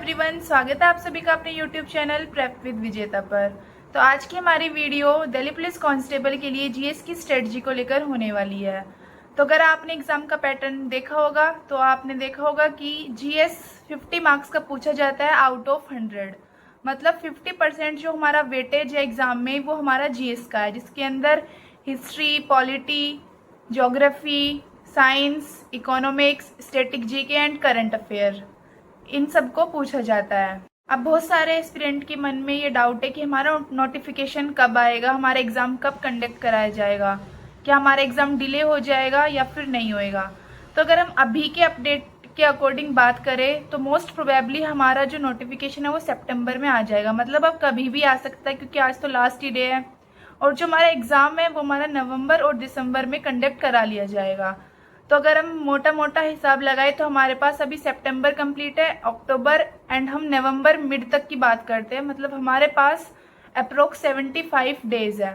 Everyone, स्वागत है आप सभी का अपने यूट्यूब चैनल प्रेप विद विजेता पर। तो आज की हमारी वीडियो दिल्ली पुलिस कांस्टेबल के लिए जीएस की स्ट्रेटजी को लेकर होने वाली है। तो अगर आपने एग्जाम का पैटर्न देखा होगा तो आपने देखा होगा कि जीएस 50 मार्क्स का पूछा जाता है आउट ऑफ 100। मतलब 50% जो हमारा वेटेज है एग्जाम में वो हमारा जीएस का है, जिसके अंदर history, polity, geography, science, economics, static GK and current affair, इन सबको पूछा जाता है। अब बहुत सारे एस्पिरेंट के मन में ये डाउट है कि हमारा नोटिफिकेशन कब आएगा, हमारा एग्ज़ाम कब कंडक्ट कराया जाएगा, क्या हमारा एग्ज़ाम डिले हो जाएगा या फिर नहीं होएगा। तो अगर हम अभी के अपडेट के अकॉर्डिंग बात करें तो मोस्ट प्रोबेबली हमारा जो नोटिफिकेशन है वो सितंबर में आ जाएगा। मतलब अब कभी भी आ सकता है, क्योंकि आज तो लास्ट ही डे है। और जो हमारा एग्ज़ाम है वो हमारा नवंबर और दिसंबर में कंडक्ट करा लिया जाएगा। तो अगर हम मोटा मोटा हिसाब लगाए तो हमारे पास अभी सितंबर कंप्लीट है, अक्टूबर एंड हम नवंबर मिड तक की बात करते हैं। मतलब हमारे पास अप्रोक्स 75 डेज है।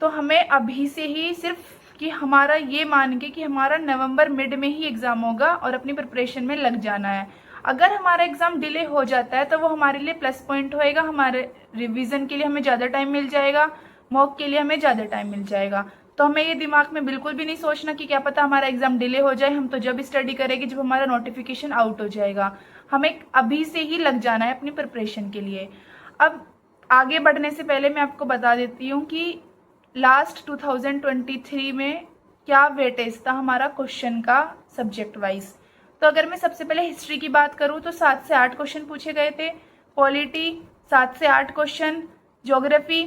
तो हमें अभी से ही सिर्फ कि हमारा ये मान के कि हमारा नवंबर मिड में ही एग्ज़ाम होगा और अपनी प्रिपरेशन में लग जाना है। अगर हमारा एग्ज़ाम डिले हो जाता है तो वो हमारे लिए प्लस पॉइंट होएगा। हमारे रिवीजन के लिए हमें ज़्यादा टाइम मिल जाएगा, मॉक के लिए हमें ज़्यादा टाइम मिल जाएगा। तो हमें ये दिमाग में बिल्कुल भी नहीं सोचना कि क्या पता हमारा एग्ज़ाम डिले हो जाए। हम तो जब स्टडी करेंगे जब हमारा नोटिफिकेशन आउट हो जाएगा। हमें अभी से ही लग जाना है अपनी प्रिपरेशन के लिए। अब आगे बढ़ने से पहले मैं आपको बता देती हूँ कि लास्ट 2023 में क्या वेटेज था हमारा क्वेश्चन का सब्जेक्ट वाइज। तो अगर मैं सबसे पहले हिस्ट्री की बात करूँ तो 7 से 8 क्वेश्चन पूछे गए थे, पॉलिटी 7 से 8 क्वेश्चन, ज्योग्राफी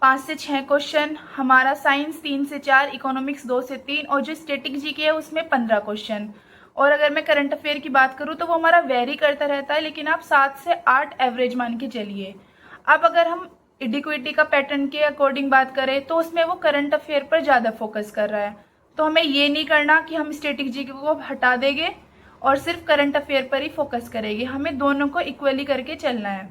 5 से 6 क्वेश्चन, हमारा साइंस 3 से 4, इकोनॉमिक्स 2 से 3 और जो स्टैटिक जीके है उसमें 15 क्वेश्चन। और अगर मैं करंट अफेयर की बात करूँ तो वो हमारा वेरी करता रहता है, लेकिन आप 7 से 8 एवरेज मान के चलिए। अब अगर हम इडिक्विटी का पैटर्न के अकॉर्डिंग बात करें तो उसमें वो करंट अफेयर पर ज़्यादा फोकस कर रहा है। तो हमें ये नहीं करना कि हम स्टैटिक जीके को हटा देंगे और सिर्फ करंट अफेयर पर ही फोकस करेंगे। हमें दोनों को इक्वली करके चलना है।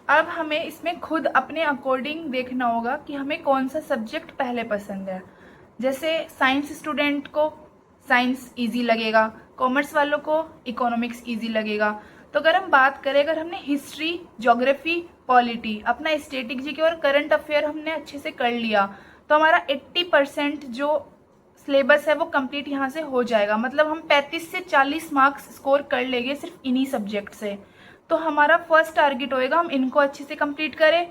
अब हमें इसमें खुद अपने अकॉर्डिंग देखना होगा कि हमें कौन सा सब्जेक्ट पहले पसंद है। जैसे साइंस स्टूडेंट को साइंस इजी लगेगा, कॉमर्स वालों को इकोनॉमिक्स इजी लगेगा। तो अगर हम बात करें, अगर हमने हिस्ट्री, ज्योग्राफी, पॉलिटी, अपना स्टैटिक जीके और करंट अफेयर हमने अच्छे से कर लिया तो हमारा 80% जो सिलेबस है वो कंप्लीट यहाँ से हो जाएगा। मतलब हम 35 से 40 मार्क्स स्कोर कर लेंगे सिर्फ इन्हीं सब्जेक्ट से। तो हमारा फर्स्ट टारगेट होएगा हम इनको अच्छे से कंप्लीट करें।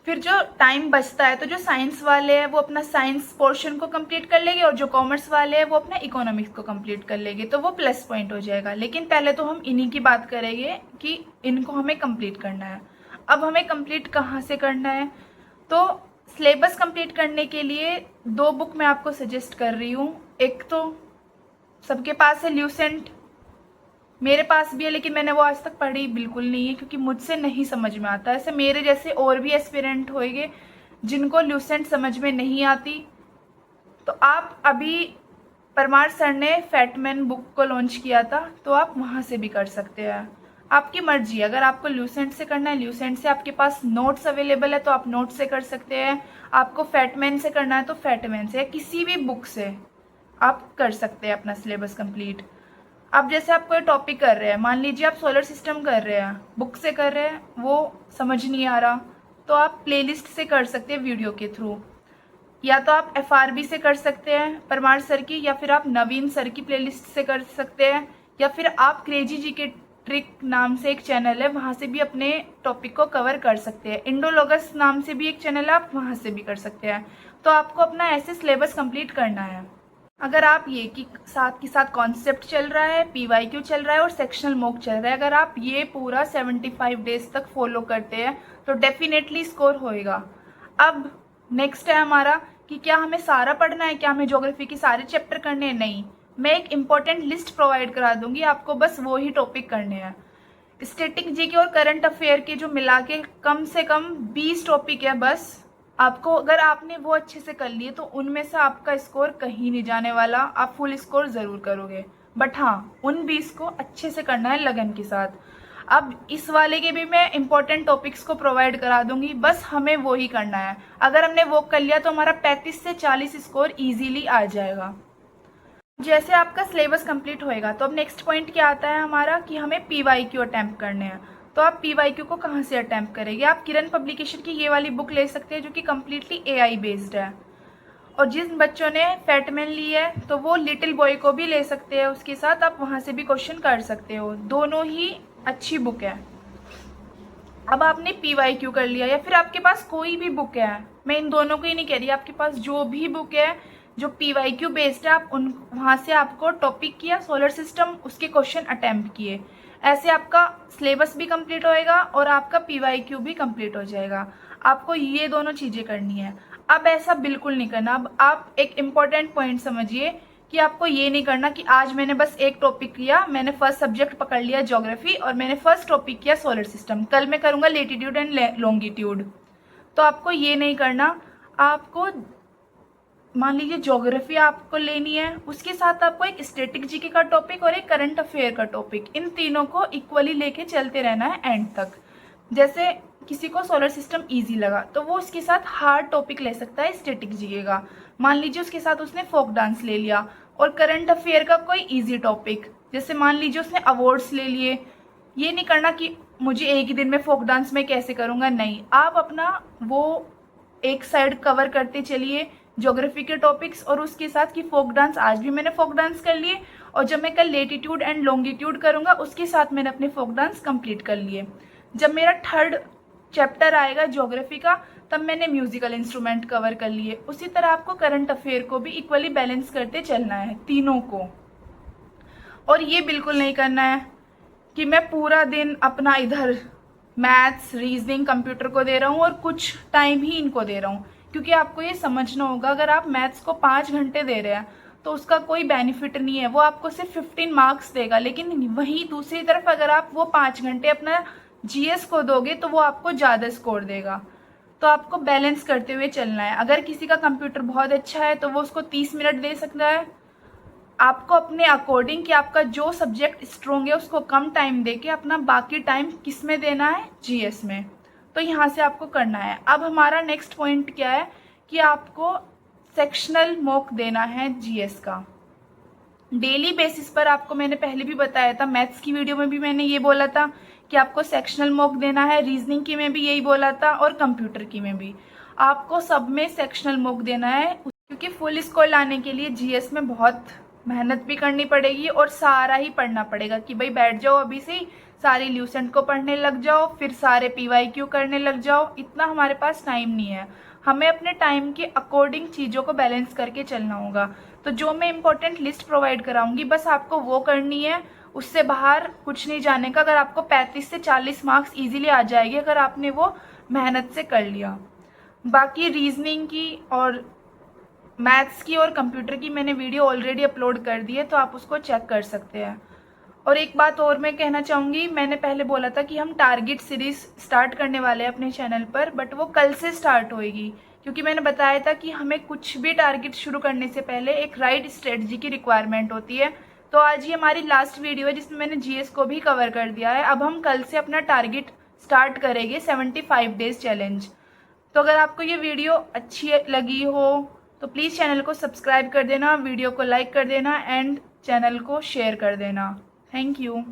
फिर जो टाइम बचता है तो जो साइंस वाले हैं वो अपना साइंस पोर्शन को कंप्लीट कर लेंगे और जो कॉमर्स वाले हैं वो अपना इकोनॉमिक्स को कंप्लीट कर लेंगे, तो वो प्लस पॉइंट हो जाएगा। लेकिन पहले तो हम इन्हीं की बात करेंगे कि इनको हमें कंप्लीट करना है। अब हमें कंप्लीट कहाँ से करना है, तो सिलेबस कंप्लीट करने के लिए 2 बुक मैं आपको सजेस्ट कर रही हूँ। एक तो सबके पास है ल्यूसेंट, मेरे पास भी है, लेकिन मैंने वो आज तक पढ़ी बिल्कुल नहीं है क्योंकि मुझसे नहीं समझ में आता। ऐसे मेरे जैसे और भी एस्पिरेंट होंगे जिनको ल्यूसेंट समझ में नहीं आती। तो आप अभी परमार सर ने फैटमैन बुक को लॉन्च किया था तो आप वहाँ से भी कर सकते हैं, आपकी मर्जी। अगर आपको ल्यूसेंट से करना है, ल्यूसेंट से आपके पास नोट्स अवेलेबल है तो आप नोट्स से कर सकते हैं। आपको फैटमैन से करना है तो फैटमैन से या किसी भी बुक से आप कर सकते हैं अपना सिलेबस कंप्लीट। अब जैसे आप कोई टॉपिक कर रहे हैं, मान लीजिए आप सोलर सिस्टम कर रहे हैं, बुक से कर रहे हैं, वो समझ नहीं आ रहा तो आप प्लेलिस्ट से कर सकते हैं वीडियो के थ्रू, या तो आप एफआरबी से कर सकते हैं परमार सर की, या फिर आप नवीन सर की प्लेलिस्ट से कर सकते हैं, या फिर आप क्रेजी जी के ट्रिक नाम से एक चैनल है वहाँ से भी अपने टॉपिक को कवर कर सकते हैं। इंडोलॉगस नाम से भी एक चैनल है, आप वहाँ से भी कर सकते हैं। तो आपको अपना ऐसे सिलेबस कंप्लीट करना है। अगर आप ये कि साथ के साथ कॉन्सेप्ट चल रहा है, पीवाईक्यू चल रहा है और सेक्शनल मॉक चल रहा है, अगर आप ये पूरा 75 डेज तक फॉलो करते हैं तो डेफिनेटली स्कोर होएगा। अब नेक्स्ट है हमारा कि क्या हमें सारा पढ़ना है, क्या हमें ज्योग्राफी के सारे चैप्टर करने हैं। नहीं, मैं एक इम्पॉर्टेंट लिस्ट प्रोवाइड करा दूंगी, आपको बस वो ही टॉपिक करने हैं। स्टैटिक जीके और करंट अफेयर के जो मिला के कम से कम 20 टॉपिक है बस। आपको अगर आपने वो अच्छे से कर लिए तो उनमें से आपका स्कोर कहीं नहीं जाने वाला, आप फुल स्कोर ज़रूर करोगे। बट हाँ, उन 20 को अच्छे से करना है लगन के साथ। अब इस वाले के भी मैं इंपॉर्टेंट टॉपिक्स को प्रोवाइड करा दूंगी, बस हमें वो ही करना है। अगर हमने वो कर लिया तो हमारा 35 से 40 स्कोर इजीली आ जाएगा। जैसे आपका सिलेबस कंप्लीट होएगा तो अब नेक्स्ट पॉइंट क्या आता है हमारा कि हमें PYQ अटैम्प्ट करने हैं। तो आप PYQ को कहाँ से अटैम्प्ट करेंगे? आप किरण पब्लिकेशन की ये वाली बुक ले सकते हैं जो कि कम्प्लीटली AI बेस्ड है। और जिन बच्चों ने फैटमैन ली है तो वो लिटिल बॉय को भी ले सकते हैं, उसके साथ आप वहाँ से भी क्वेश्चन कर सकते हो। दोनों ही अच्छी बुक है। अब आपने PYQ कर लिया या फिर आपके पास कोई भी बुक है, मैं इन दोनों को ही नहीं कह रही, आपके पास जो भी बुक है जो PYQ बेस्ड है आप उन वहाँ से आपको टॉपिक किया सोलर सिस्टम, उसके क्वेश्चन अटेम्प्ट किए। ऐसे आपका सिलेबस भी कंप्लीट होएगा और आपका PYQ भी कंप्लीट हो जाएगा। आपको ये दोनों चीज़ें करनी है। अब ऐसा बिल्कुल नहीं करना। अब आप एक इम्पॉर्टेंट पॉइंट समझिए कि आपको ये नहीं करना कि आज मैंने बस एक टॉपिक लिया, मैंने फर्स्ट सब्जेक्ट पकड़ लिया ज्योग्राफी और मैंने फर्स्ट टॉपिक किया सोलर सिस्टम, कल मैं करूँगा लेटीट्यूड एंड लॉन्गिट्यूड। तो आपको ये नहीं करना। आपको मान लीजिए ज्योग्राफी आपको लेनी है, उसके साथ आपको एक स्टैटिक जीके का टॉपिक और एक करंट अफेयर का टॉपिक, इन तीनों को इक्वली लेके चलते रहना है एंड तक। जैसे किसी को सोलर सिस्टम इजी लगा तो वो उसके साथ हार्ड टॉपिक ले सकता है स्टैटिक जीके का। मान लीजिए उसके साथ उसने फोक डांस ले लिया और करंट अफेयर का कोई इजी टॉपिक, जैसे मान लीजिए उसने अवार्ड्स ले लिए। ये नहीं करना कि मुझे एक ही दिन में फोक डांस में कैसे करूँगा, नहीं, आप अपना वो एक साइड कवर करते चलिए ज्योग्राफी के टॉपिक्स और उसके साथ कि फोक डांस, आज भी मैंने फोक डांस कर लिए और जब मैं कल लेटीट्यूड एंड लॉन्गिट्यूड करूँगा उसके साथ मैंने अपने फोक डांस कंप्लीट कर लिए। जब मेरा थर्ड चैप्टर आएगा ज्योग्राफी का तब मैंने म्यूजिकल इंस्ट्रूमेंट कवर कर लिए। उसी तरह आपको करंट अफेयर को भी इक्वली बैलेंस करते चलना है तीनों को। और ये बिल्कुल नहीं करना है कि मैं पूरा दिन अपना इधर मैथ्स रीजनिंग कंप्यूटर को दे रहा हूँ और कुछ टाइम ही इनको दे रहा हूँ, क्योंकि आपको ये समझना होगा अगर आप मैथ्स को 5 घंटे दे रहे हैं तो उसका कोई बेनिफिट नहीं है, वो आपको सिर्फ 15 मार्क्स देगा। लेकिन वहीं दूसरी तरफ अगर आप वो 5 घंटे अपना GS को दोगे तो वो आपको ज़्यादा स्कोर देगा। तो आपको बैलेंस करते हुए चलना है। अगर किसी का कंप्यूटर बहुत अच्छा है तो वो उसको 30 मिनट दे सकता है। आपको अपने अकॉर्डिंग कि आपका जो सब्जेक्ट स्ट्रोंग है उसको कम टाइम देके अपना बाकी टाइम किस में देना है, GS में। तो यहाँ से आपको करना है। अब हमारा नेक्स्ट पॉइंट क्या है कि आपको सेक्शनल मॉक देना है GS का डेली बेसिस पर। आपको मैंने पहले भी बताया था, मैथ्स की वीडियो में भी मैंने ये बोला था कि आपको सेक्शनल मॉक देना है, रीजनिंग की में भी यही बोला था और कंप्यूटर की में भी आपको सब में सेक्शनल मॉक देना है, क्योंकि फुल स्कोर लाने के लिए GS में बहुत मेहनत भी करनी पड़ेगी और सारा ही पढ़ना पड़ेगा कि भाई बैठ जाओ अभी से ही सारी ल्यूसेंट को पढ़ने लग जाओ, फिर सारे PYQ करने लग जाओ। इतना हमारे पास टाइम नहीं है। हमें अपने टाइम के अकॉर्डिंग चीज़ों को बैलेंस करके चलना होगा। तो जो मैं इंपॉर्टेंट लिस्ट प्रोवाइड कराऊंगी बस आपको वो करनी है, उससे बाहर कुछ नहीं जाने का। अगर आपको 35 से 40 मार्क्स इजीली आ जाएगी अगर आपने वो मेहनत से कर लिया। बाकी रीजनिंग की और मैथ्स की और कंप्यूटर की मैंने वीडियो ऑलरेडी अपलोड कर दी है, तो आप उसको चेक कर सकते हैं। और एक बात और मैं कहना चाहूँगी, मैंने पहले बोला था कि हम टारगेट सीरीज स्टार्ट करने वाले हैं अपने चैनल पर, बट वो कल से स्टार्ट होएगी, क्योंकि मैंने बताया था कि हमें कुछ भी टारगेट शुरू करने से पहले एक राइट स्ट्रेटजी की रिक्वायरमेंट होती है। तो आज ये हमारी लास्ट वीडियो है जिसमें मैंने GS को भी कवर कर दिया है। अब हम कल से अपना टारगेट स्टार्ट करेंगे 75 डेज चैलेंज। तो अगर आपको ये वीडियो अच्छी लगी हो तो प्लीज़ चैनल को सब्सक्राइब कर देना, वीडियो को लाइक कर देना एंड चैनल को शेयर कर देना। Thank you.